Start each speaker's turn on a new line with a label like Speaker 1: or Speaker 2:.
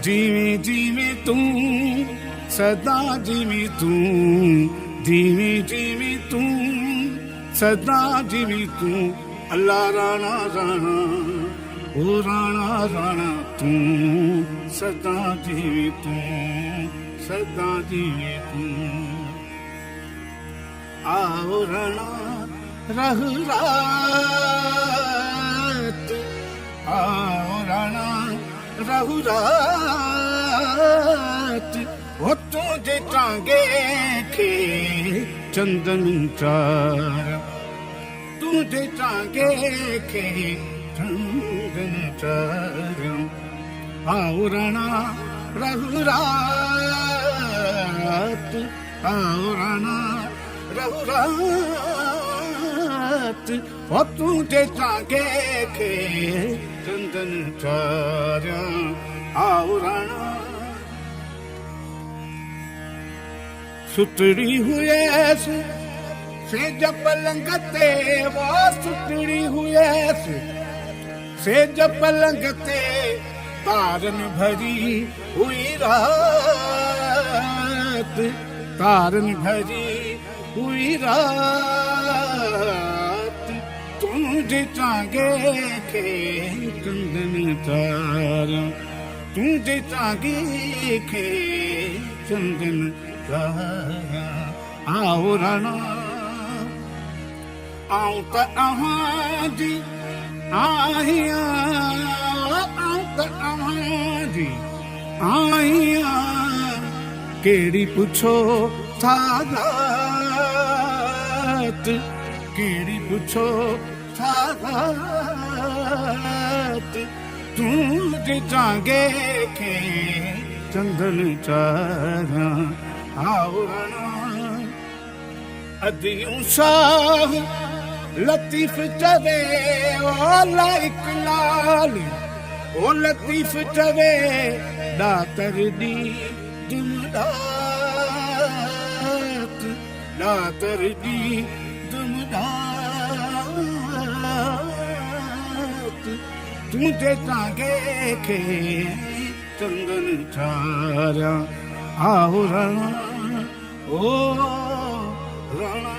Speaker 1: ਜਿਵੇਂ ਜਿਵੇਂ ਤੂੰ ਸਦਾ ਜਿਵੇਂ ਤੂੰ, ਜਿਵੇਂ ਜਿਵੇਂ ਤੂੰ ਸਦਾ ਜਿਵੇਂ ਤੂੰ, ਅੱਲਾ ਰਾਣਾ ਰਾਣਾ ਓ ਰਾਣਾ ਰਾਣਾ ਤੂੰ ਸਦਾ ਜਿਵੇਂ ਤੂੰ, ਸਦਾ ਜਿਵੇਂ ਤੂੰ। आओ राणा रहु रात, आओ राणा रहु रात, वो तुझे टांगे के चंदन चार, तुझे टांगे के चंदन चार। आओ राणा रहु रात, आओ राणा रहु रात, वो तुझे टांगे के चंदन चारा। आओ राणा सुतड़ी हुए से जब पलंग ते, वो सुतड़ी हुए से जब पलंग ते, तारन भरी हुई रात, तारन भरी हुई रात, तुझे टांगे के चंदन तारा, तुझे टांगे के चंदन तारा। आओ राणा आऊं त अहां जी आहिया, आऊं त अहां जी आहिया, केड़ी पुछो थारात, केड़ी पुछो थारात, तुझे टांगे के चंदन चारा। आओ राणा अदियूं शाह लतीफ चवे, ओ लाइक लाल ओ लतीफ चवे, दातर दी दुमदात, दातर दी दुमदात, तुझे टांगे के चंदन चारा। आओ राणा ओ राणा